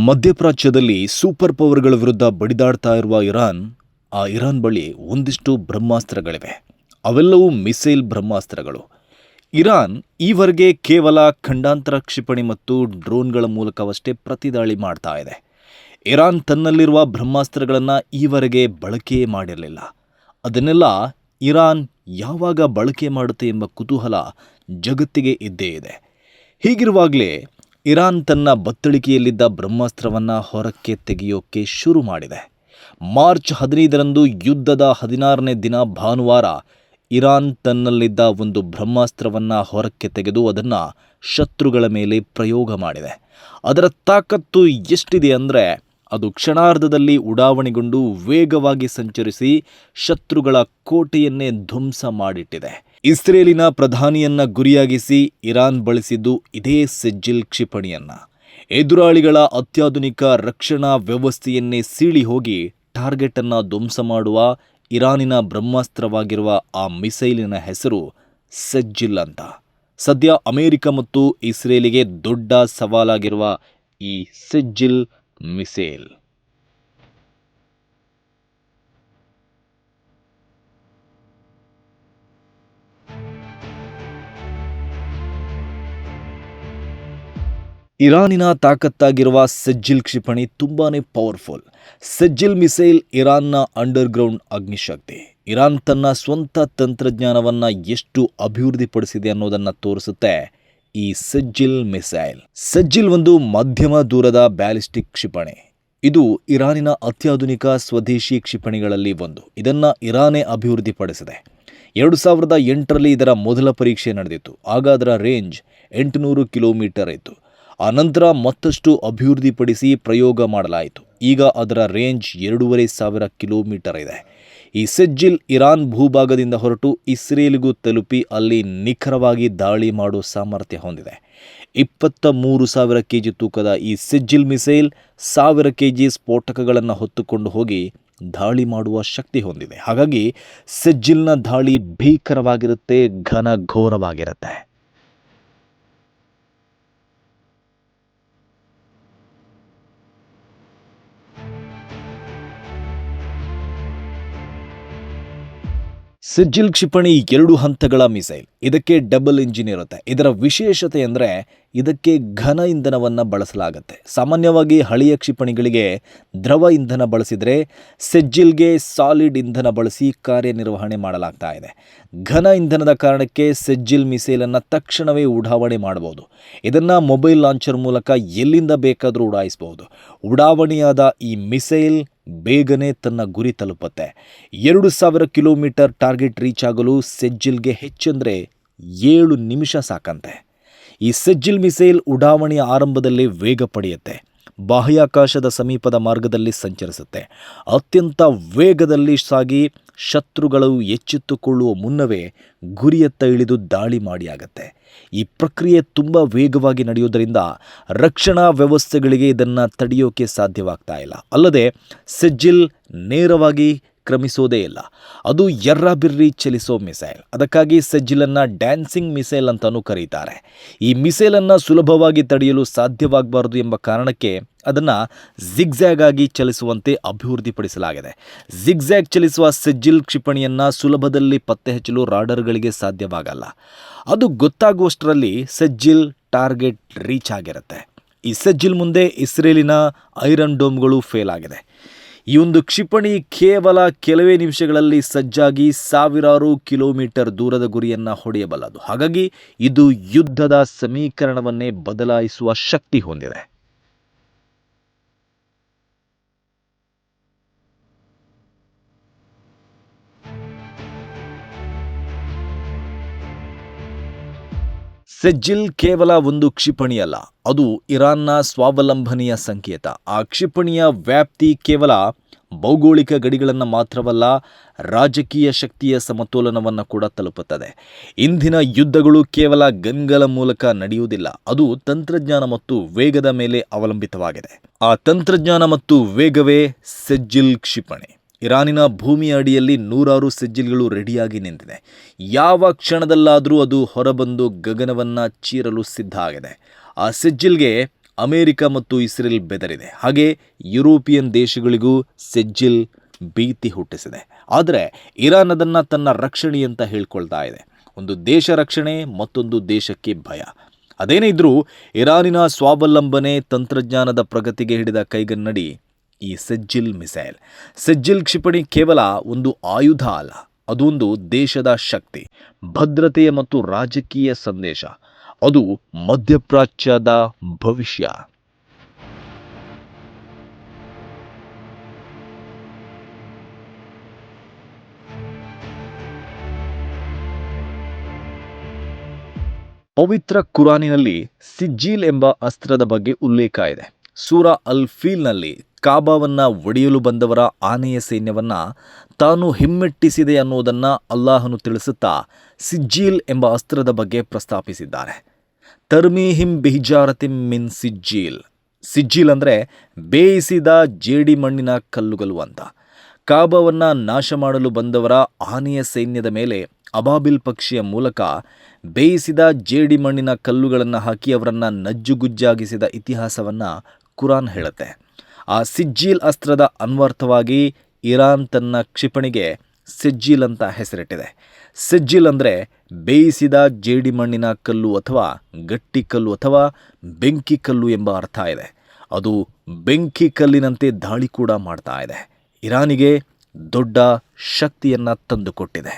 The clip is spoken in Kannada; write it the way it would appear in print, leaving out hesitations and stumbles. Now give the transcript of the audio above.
ಮಧ್ಯಪ್ರಾಚ್ಯದಲ್ಲಿ ಸೂಪರ್ ಪವರ್ಗಳ ವಿರುದ್ಧ ಬಡಿದಾಡ್ತಾ ಇರುವ ಇರಾನ್ ಬಳಿ ಒಂದಿಷ್ಟು ಬ್ರಹ್ಮಾಸ್ತ್ರಗಳಿವೆ. ಅವೆಲ್ಲವೂ ಮಿಸೈಲ್ ಬ್ರಹ್ಮಾಸ್ತ್ರಗಳು. ಇರಾನ್ ಈವರೆಗೆ ಕೇವಲ ಖಂಡಾಂತರ ಕ್ಷಿಪಣಿ ಮತ್ತು ಡ್ರೋನ್ಗಳ ಮೂಲಕವಷ್ಟೇ ಪ್ರತಿದಾಳಿ ಮಾಡ್ತಾ ಇದೆ. ಇರಾನ್ ತನ್ನಲ್ಲಿರುವ ಬ್ರಹ್ಮಾಸ್ತ್ರಗಳನ್ನು ಈವರೆಗೆ ಬಳಕೆಯೇ ಮಾಡಿರಲಿಲ್ಲ. ಅದನ್ನೆಲ್ಲ ಇರಾನ್ ಯಾವಾಗ ಬಳಕೆ ಮಾಡುತ್ತೆ ಎಂಬ ಕುತೂಹಲ ಜಗತ್ತಿಗೆ ಇದ್ದೇ ಇದೆ. ಹೀಗಿರುವಾಗಲೇ ಇರಾನ್ ತನ್ನ ಬತ್ತಳಿಕೆಯಲ್ಲಿದ್ದ ಬ್ರಹ್ಮಾಸ್ತ್ರವನ್ನು ಹೊರಕ್ಕೆ ತೆಗೆಯೋಕೆ ಶುರು ಮಾಡಿದೆ. ಮಾರ್ಚ್ 15ರಂದು ಯುದ್ಧದ 16ನೇ ದಿನ ಭಾನುವಾರ ಇರಾನ್ ತನ್ನಲ್ಲಿದ್ದ ಒಂದು ಬ್ರಹ್ಮಾಸ್ತ್ರವನ್ನು ಹೊರಕ್ಕೆ ತೆಗೆದು ಅದನ್ನು ಶತ್ರುಗಳ ಮೇಲೆ ಪ್ರಯೋಗ ಮಾಡಿದೆ. ಅದರ ತಾಕತ್ತು ಎಷ್ಟಿದೆ ಅಂದರೆ ಅದು ಕ್ಷಣಾರ್ಧದಲ್ಲಿ ಉಡಾವಣೆಗೊಂಡು ವೇಗವಾಗಿ ಸಂಚರಿಸಿ ಶತ್ರುಗಳ ಕೋಟೆಯನ್ನೇ ಧ್ವಂಸ ಮಾಡಿಟ್ಟಿದೆ. ಇಸ್ರೇಲಿನ ಪ್ರಧಾನಿಯನ್ನ ಗುರಿಯಾಗಿಸಿ ಇರಾನ್ ಬಳಸಿದ್ದು ಇದೇ ಸೆಜ್ಜಿಲ್ ಕ್ಷಿಪಣಿಯನ್ನ. ಎದುರಾಳಿಗಳ ಅತ್ಯಾಧುನಿಕ ರಕ್ಷಣಾ ವ್ಯವಸ್ಥೆಯನ್ನೇ ಸೀಳಿ ಹೋಗಿ ಟಾರ್ಗೆಟ್ ಅನ್ನ ಧ್ವಂಸ ಮಾಡುವ ಇರಾನಿನ ಬ್ರಹ್ಮಾಸ್ತ್ರವಾಗಿರುವ ಆ ಮಿಸೈಲಿನ ಹೆಸರು ಸೆಜ್ಜಿಲ್ ಅಂತ. ಸದ್ಯ ಅಮೆರಿಕ ಮತ್ತು ಇಸ್ರೇಲಿಗೆ ದೊಡ್ಡ ಸವಾಲಾಗಿರುವ ಈ ಸೆಜ್ಜಿಲ್ ಮಿಸೈಲ್ ಇರಾನಿನ ತಾಕತ್ತಾಗಿರುವ ಸೆಜ್ಜಿಲ್ ಕ್ಷಿಪಣಿ ತುಂಬಾನೇ ಪವರ್ಫುಲ್. ಸೆಜ್ಜಿಲ್ ಮಿಸೈಲ್ ಇರಾನ್ನ ಅಂಡರ್ಗ್ರೌಂಡ್ ಅಗ್ನಿಶಕ್ತಿ. ಇರಾನ್ ತನ್ನ ಸ್ವಂತ ತಂತ್ರಜ್ಞಾನವನ್ನು ಎಷ್ಟು ಅಭಿವೃದ್ಧಿಪಡಿಸಿದೆ ಅನ್ನೋದನ್ನು ತೋರಿಸುತ್ತೆ ಈ ಸೆಜ್ಜಿಲ್ ಮಿಸೈಲ್. ಸೆಜ್ಜಿಲ್ ಒಂದು ಮಧ್ಯಮ ದೂರದ ಬ್ಯಾಲಿಸ್ಟಿಕ್ ಕ್ಷಿಪಣಿ. ಇದು ಇರಾನಿನ ಅತ್ಯಾಧುನಿಕ ಸ್ವದೇಶಿ ಕ್ಷಿಪಣಿಗಳಲ್ಲಿ ಒಂದು. ಇದನ್ನು ಇರಾನೇ ಅಭಿವೃದ್ಧಿಪಡಿಸಿದೆ. 2008ರಲ್ಲಿ ಇದರ ಮೊದಲ ಪರೀಕ್ಷೆ ನಡೆದಿತ್ತು. ಆಗ ಅದರ ರೇಂಜ್ 800 ಕಿಲೋಮೀಟರ್ ಇತ್ತು. ಆ ನಂತರ ಮತ್ತಷ್ಟು ಅಭಿವೃದ್ಧಿಪಡಿಸಿ ಪ್ರಯೋಗ ಮಾಡಲಾಯಿತು. ಈಗ ಅದರ ರೇಂಜ್ 2500 ಕಿಲೋಮೀಟರ್ ಇದೆ. ಈ ಸೆಜ್ಜಿಲ್ ಇರಾನ್ ಭೂಭಾಗದಿಂದ ಹೊರಟು ಇಸ್ರೇಲ್ಗೂ ತಲುಪಿ ಅಲ್ಲಿ ನಿಖರವಾಗಿ ದಾಳಿ ಮಾಡೋ ಸಾಮರ್ಥ್ಯ ಹೊಂದಿದೆ. 23,000 ಕೆಜಿ ತೂಕದ ಈ ಸೆಜ್ಜಿಲ್ ಮಿಸೈಲ್ 1000 ಕೆಜಿ ಸ್ಫೋಟಕಗಳನ್ನು ಹೊತ್ತುಕೊಂಡು ಹೋಗಿ ದಾಳಿ ಮಾಡುವ ಶಕ್ತಿ ಹೊಂದಿದೆ. ಹಾಗಾಗಿ ಸೆಜ್ಜಿಲ್ನ ದಾಳಿ ಭೀಕರವಾಗಿರುತ್ತೆ, ಘೋರವಾಗಿರುತ್ತೆ. ಸೆಜ್ಜಿಲ್ ಕ್ಷಿಪಣಿ 2 ಹಂತಗಳ ಮಿಸೈಲ್. ಇದಕ್ಕೆ ಡಬಲ್ ಇಂಜಿನ್ ಇರುತ್ತೆ. ಇದರ ವಿಶೇಷತೆ ಅಂದರೆ ಇದಕ್ಕೆ ಘನ ಇಂಧನವನ್ನು ಬಳಸಲಾಗುತ್ತೆ. ಸಾಮಾನ್ಯವಾಗಿ ಹಳೆಯ ಕ್ಷಿಪಣಿಗಳಿಗೆ ದ್ರವ ಇಂಧನ ಬಳಸಿದರೆ ಸೆಜ್ಜಿಲ್ಗೆ ಸಾಲಿಡ್ ಇಂಧನ ಬಳಸಿ ಕಾರ್ಯನಿರ್ವಹಣೆ ಮಾಡಲಾಗ್ತಾ ಇದೆ. ಘನ ಇಂಧನದ ಕಾರಣಕ್ಕೆ ಸೆಜ್ಜಿಲ್ ಮಿಸೈಲನ್ನು ತಕ್ಷಣವೇ ಉಡಾವಣೆ ಮಾಡಬಹುದು. ಇದನ್ನು ಮೊಬೈಲ್ ಲಾಂಚರ್ ಮೂಲಕ ಎಲ್ಲಿಂದ ಬೇಕಾದರೂ ಉಡಾಯಿಸಬಹುದು. ಉಡಾವಣೆಯಾದ ಈ ಮಿಸೈಲ್ ಬೇಗನೆ ತನ್ನ ಗುರಿ ತಲುಪುತ್ತೆ. 2000 ಕಿಲೋಮೀಟರ್ ಟಾರ್ಗೆಟ್ ರೀಚ್ ಆಗಲು ಸೆಜ್ಜಿಲ್ಗೆ ಹೆಚ್ಚೆಂದರೆ 7 ನಿಮಿಷ ಸಾಕಂತೆ. ಈ ಸೆಜ್ಜಿಲ್ ಮಿಸೈಲ್ ಉಡಾವಣೆಯ ಆರಂಭದಲ್ಲಿ ವೇಗ ಪಡೆಯುತ್ತೆ. ಬಾಹ್ಯಾಕಾಶದ ಸಮೀಪದ ಮಾರ್ಗದಲ್ಲಿ ಸಂಚರಿಸುತ್ತೆ. ಅತ್ಯಂತ ವೇಗದಲ್ಲಿ ಸಾಗಿ ಶತ್ರುಗಳು ಎಚ್ಚೆತ್ತುಕೊಳ್ಳುವ ಮುನ್ನವೇ ಗುರಿಯತ್ತ ಇಳಿದು ದಾಳಿ ಮಾಡಿಯಾಗತ್ತೆ. ಈ ಪ್ರಕ್ರಿಯೆ ತುಂಬ ವೇಗವಾಗಿ ನಡೆಯುವುದರಿಂದ ರಕ್ಷಣಾ ವ್ಯವಸ್ಥೆಗಳಿಗೆ ಇದನ್ನು ತಡೆಯೋಕೆ ಸಾಧ್ಯವಾಗ್ತಾ ಇಲ್ಲ. ಅಲ್ಲದೆ ಸೆಜ್ಜಿಲ್ ನೇರವಾಗಿ ಕ್ರಮಿಸೋದೇ ಇಲ್ಲ. ಅದು ಎರ್ರಾಬಿರ್ರಿ ಚಲಿಸೋ ಮಿಸೈಲ್. ಅದಕ್ಕಾಗಿ ಸೆಜ್ಜಿಲನ್ನು ಡ್ಯಾನ್ಸಿಂಗ್ ಮಿಸೈಲ್ ಅಂತಲೂ ಕರೀತಾರೆ. ಈ ಮಿಸೈಲನ್ನು ಸುಲಭವಾಗಿ ತಡೆಯಲು ಸಾಧ್ಯವಾಗಬಾರದು ಎಂಬ ಕಾರಣಕ್ಕೆ ಅದನ್ನು ಜಿಗ್ಜ್ಯಾಗ್ ಆಗಿ ಚಲಿಸುವಂತೆ ಅಭಿವೃದ್ಧಿಪಡಿಸಲಾಗಿದೆ. ಜಿಗ್ಜ್ಯಾಗ್ ಚಲಿಸುವ ಸೆಜ್ಜಿಲ್ ಕ್ಷಿಪಣಿಯನ್ನು ಸುಲಭದಲ್ಲಿ ಪತ್ತೆ ಹಚ್ಚಲು ರಾಡರ್ಗಳಿಗೆ ಸಾಧ್ಯವಾಗಲ್ಲ. ಅದು ಗೊತ್ತಾಗುವಷ್ಟರಲ್ಲಿ ಸೆಜ್ಜಿಲ್ ಟಾರ್ಗೆಟ್ ರೀಚ್ ಆಗಿರುತ್ತೆ. ಈ ಸೆಜ್ಜಿಲ್ ಮುಂದೆ ಇಸ್ರೇಲಿನ ಐರನ್ ಡೋಮ್ಗಳು ಫೇಲ್ ಆಗಿದೆ. ಈ ಒಂದು ಕ್ಷಿಪಣಿ ಕೇವಲ ಕೆಲವೇ ನಿಮಿಷಗಳಲ್ಲಿ ಸಜ್ಜಾಗಿ ಸಾವಿರಾರು ಕಿಲೋಮೀಟರ್ ದೂರದ ಗುರಿಯನ್ನು ಹೊಡೆಯಬಲ್ಲದು. ಹಾಗಾಗಿ ಇದು ಯುದ್ಧದ ಸಮೀಕರಣವನ್ನೇ ಬದಲಾಯಿಸುವ ಶಕ್ತಿ ಹೊಂದಿದೆ. ಸೆಜ್ಜಿಲ್ ಕೇವಲ ಒಂದು ಕ್ಷಿಪಣಿಯಲ್ಲ, ಅದು ಇರಾನ್ನ ಸ್ವಾವಲಂಬನೆಯ ಸಂಕೇತ. ಆ ಕ್ಷಿಪಣಿಯ ವ್ಯಾಪ್ತಿ ಕೇವಲ ಭೌಗೋಳಿಕ ಗಡಿಗಳನ್ನು ಮಾತ್ರವಲ್ಲ, ರಾಜಕೀಯ ಶಕ್ತಿಯ ಸಮತೋಲನವನ್ನು ಕೂಡ ತಲುಪುತ್ತದೆ. ಇಂದಿನ ಯುದ್ಧಗಳು ಕೇವಲ ಗನ್ಗಳ ಮೂಲಕ ನಡೆಯುವುದಿಲ್ಲ, ಅದು ತಂತ್ರಜ್ಞಾನ ಮತ್ತು ವೇಗದ ಮೇಲೆ ಅವಲಂಬಿತವಾಗಿದೆ. ಆ ತಂತ್ರಜ್ಞಾನ ಮತ್ತು ವೇಗವೇ ಸೆಜ್ಜಿಲ್ ಕ್ಷಿಪಣಿ. ಇರಾನಿನ ಭೂಮಿಯ ಅಡಿಯಲ್ಲಿ 100 ಸೆಜ್ಜಿಲ್ಗಳು ರೆಡಿಯಾಗಿ ನಿಂತಿದೆ. ಯಾವ ಕ್ಷಣದಲ್ಲಾದರೂ ಅದು ಹೊರಬಂದು ಗಗನವನ್ನು ಚೀರಲು ಸಿದ್ಧ ಆಗಿದೆ. ಆ ಸೆಜ್ಜಿಲ್ಗೆ ಅಮೆರಿಕ ಮತ್ತು ಇಸ್ರೇಲ್ ಬೆದರಿದೆ. ಹಾಗೆ ಯುರೋಪಿಯನ್ ದೇಶಗಳಿಗೂ ಸೆಜ್ಜಿಲ್ ಭೀತಿ ಹುಟ್ಟಿಸಿದೆ. ಆದರೆ ಇರಾನ್ ಅದನ್ನು ತನ್ನ ರಕ್ಷಣೆ ಅಂತ ಹೇಳ್ಕೊಳ್ತಾ ಇದೆ. ಒಂದು ದೇಶ ರಕ್ಷಣೆ, ಮತ್ತೊಂದು ದೇಶಕ್ಕೆ ಭಯ. ಅದೇನೇ ಇದ್ರೂ ಇರಾನಿನ ಸ್ವಾವಲಂಬನೆ, ತಂತ್ರಜ್ಞಾನದ ಪ್ರಗತಿಗೆ ಹಿಡಿದ ಕೈಗನ್ನಡಿ ಈ ಸೆಜ್ಜಿಲ್ ಮಿಸೈಲ್. ಸೆಜ್ಜಿಲ್ ಕ್ಷಿಪಣಿ ಕೇವಲ ಒಂದು ಆಯುಧ ಅಲ್ಲ, ಅದೊಂದು ದೇಶದ ಶಕ್ತಿ, ಭದ್ರತೆಯ ಮತ್ತು ರಾಜಕೀಯ ಸಂದೇಶ. ಅದು ಮಧ್ಯಪ್ರಾಚ್ಯದ ಭವಿಷ್ಯ. ಪವಿತ್ರ ಕುರಾನಿನಲ್ಲಿ ಸಿಜ್ಜೀಲ್ ಎಂಬ ಅಸ್ತ್ರದ ಬಗ್ಗೆ ಉಲ್ಲೇಖ ಇದೆ. ಸೂರಾ ಅಲ್ ಫೀಲ್ನಲ್ಲಿ ಕಾಬಾವನ್ನ ಒಡೆಯಲು ಬಂದವರ ಆನೆಯ ಸೈನ್ಯವನ್ನ ತಾನು ಹಿಮ್ಮೆಟ್ಟಿಸಿದೆ ಅನ್ನೋದನ್ನು ಅಲ್ಲಾಹನು ತಿಳಿಸುತ್ತಾ ಸಿಜ್ಜೀಲ್ ಎಂಬ ಅಸ್ತ್ರದ ಬಗ್ಗೆ ಪ್ರಸ್ತಾಪಿಸಿದ್ದಾರೆ. ತರ್ಮೀಹಿಂ ಬಿಹಿಜಾರತಿಂ ಮಿನ್ ಸಿಜ್ಜೀಲ್. ಸಿಜ್ಜೀಲ್ ಅಂದರೆ ಬೇಯಿಸಿದ ಜೇಡಿ ಮಣ್ಣಿನ ಕಲ್ಲುಗಳು ಅಂತ. ಕಾಬಾವನ್ನ ನಾಶ ಮಾಡಲು ಬಂದವರ ಆನೆಯ ಸೈನ್ಯದ ಮೇಲೆ ಅಬಾಬಿಲ್ ಪಕ್ಷಿಯ ಮೂಲಕ ಬೇಯಿಸಿದ ಜೇಡಿ ಮಣ್ಣಿನ ಕಲ್ಲುಗಳನ್ನು ಹಾಕಿ ಅವರನ್ನು ನಜ್ಜುಗುಜ್ಜಾಗಿಸಿದ ಇತಿಹಾಸವನ್ನು ಕುರಾನ್ ಹೇಳುತ್ತೆ. ಆ ಸಿಜ್ಜೀಲ್ ಅಸ್ತ್ರದ ಅನ್ವರ್ಥವಾಗಿ ಇರಾನ್ ತನ್ನ ಕ್ಷಿಪಣಿಗೆ ಸೆಜ್ಜೀಲ್ ಅಂತ ಹೆಸರಿಟ್ಟಿದೆ. ಸೆಜ್ಜೀಲ್ ಅಂದರೆ ಬೇಯಿಸಿದ ಜೇಡಿ ಮಣ್ಣಿನ ಕಲ್ಲು ಅಥವಾ ಗಟ್ಟಿ ಕಲ್ಲು ಅಥವಾ ಬೆಂಕಿ ಕಲ್ಲು ಎಂಬ ಅರ್ಥ ಇದೆ. ಅದು ಬೆಂಕಿ ಕಲ್ಲಿನಂತೆ ದಾಳಿ ಕೂಡ ಮಾಡ್ತಾ ಇದೆ. ಇರಾನಿಗೆ ದೊಡ್ಡ ಶಕ್ತಿಯನ್ನು ತಂದುಕೊಟ್ಟಿದೆ.